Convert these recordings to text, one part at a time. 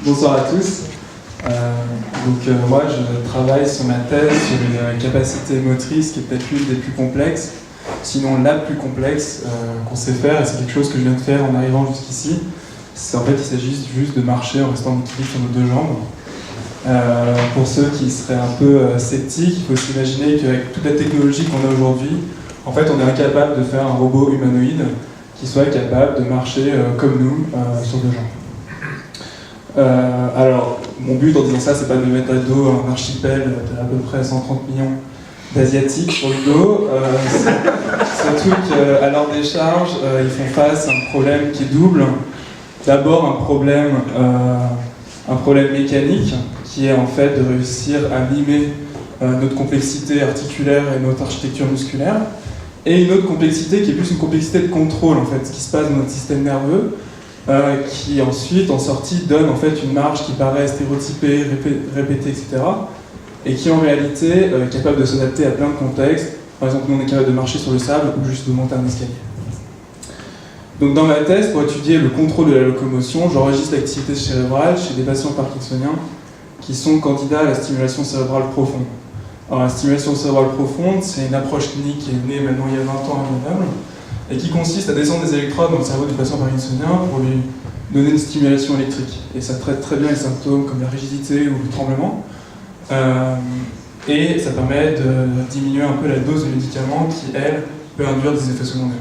Bonsoir à tous. Moi, je travaille sur ma thèse sur une capacité motrice qui est peut-être l'une des plus complexes, sinon la plus complexe qu'on sait faire, et c'est quelque chose que je viens de faire en arrivant jusqu'ici. En fait, il s'agit juste de marcher en restant en équilibre sur nos deux jambes. Pour ceux qui seraient un peu sceptiques, il faut s'imaginer qu'avec toute la technologie qu'on a aujourd'hui, en fait, on est incapable de faire un robot humanoïde qui soit capable de marcher comme nous sur deux jambes. Alors, mon but en disant ça, c'est pas de me mettre à dos un archipel d'à peu près 130 millions d'Asiatiques sur le dos. Surtout qu'à leur décharge, ils font face à un problème qui est double. D'abord, un problème mécanique, qui est en fait de réussir à mimer notre complexité articulaire et notre architecture musculaire. Et une autre complexité qui est plus une complexité de contrôle, en fait, ce qui se passe dans notre système nerveux. Qui ensuite, en sortie, donne en fait une marche qui paraît stéréotypée, répétée, etc. Et qui en réalité est capable de s'adapter à plein de contextes. Par exemple, nous on est capable de marcher sur le sable ou juste de monter un escalier. Donc dans ma thèse, pour étudier le contrôle de la locomotion, j'enregistre l'activité cérébrale chez des patients parkinsoniens qui sont candidats à la stimulation cérébrale profonde. Alors la stimulation cérébrale profonde, c'est une approche clinique qui est née maintenant il y a 20 ans à Grenoble, et qui consiste à descendre des électrodes dans le cerveau du patient parkinsonien pour lui donner une stimulation électrique. Et ça traite très bien les symptômes comme la rigidité ou le tremblement. Et ça permet de diminuer un peu la dose de médicaments qui, elle, peut induire des effets secondaires.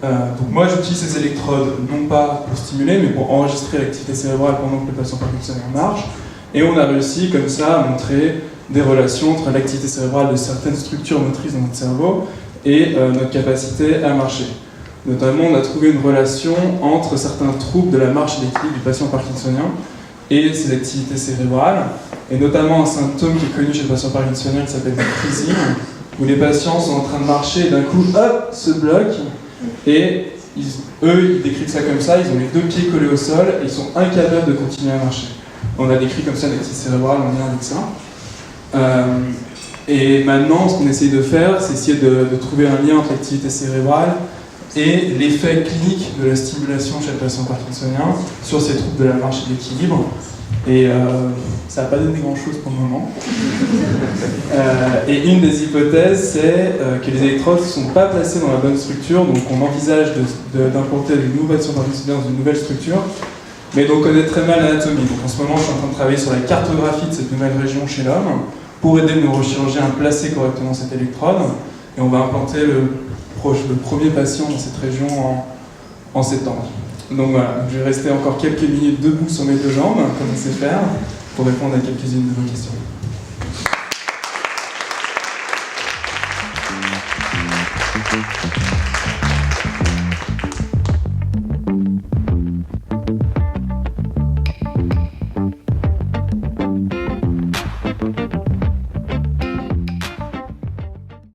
Donc moi, j'utilise ces électrodes non pas pour stimuler, mais pour enregistrer l'activité cérébrale pendant que le patient parkinsonien marche. Et on a réussi, comme ça, à montrer des relations entre l'activité cérébrale de certaines structures motrices dans notre cerveau et notre capacité à marcher. Notamment, on a trouvé une relation entre certains troubles de la marche et l'équilibre du patient parkinsonien et ses activités cérébrales, et notamment un symptôme qui est connu chez le patient parkinsonien qui s'appelle le freezing, où les patients sont en train de marcher et d'un coup, hop, se bloquent, et ils décrivent ça comme ça, ils ont les deux pieds collés au sol et ils sont incapables de continuer à marcher. On a décrit comme ça l'activité cérébrale en lien avec ça. Et maintenant, ce qu'on essaye de faire, c'est essayer de trouver un lien entre l'activité cérébrale et l'effet clinique de la stimulation chez le patient parkinsonien sur ces troubles de la marche et de l'équilibre. Et ça n'a pas donné grand-chose pour le moment. Et une des hypothèses, c'est que les électrodes ne sont pas placées dans la bonne structure, donc on envisage d'implanter de nouveaux patients parkinsoniens dans une nouvelle structure, mais dont on connaît très mal l'anatomie. Donc en ce moment, je suis en train de travailler sur la cartographie de cette nouvelle région chez l'homme, pour aider le neurochirurgien à placer correctement cette électrode, et on va implanter le premier patient dans cette région en septembre. Donc voilà, je vais rester encore quelques minutes debout sur mes deux jambes, comme on sait faire, pour répondre à quelques-unes de vos questions.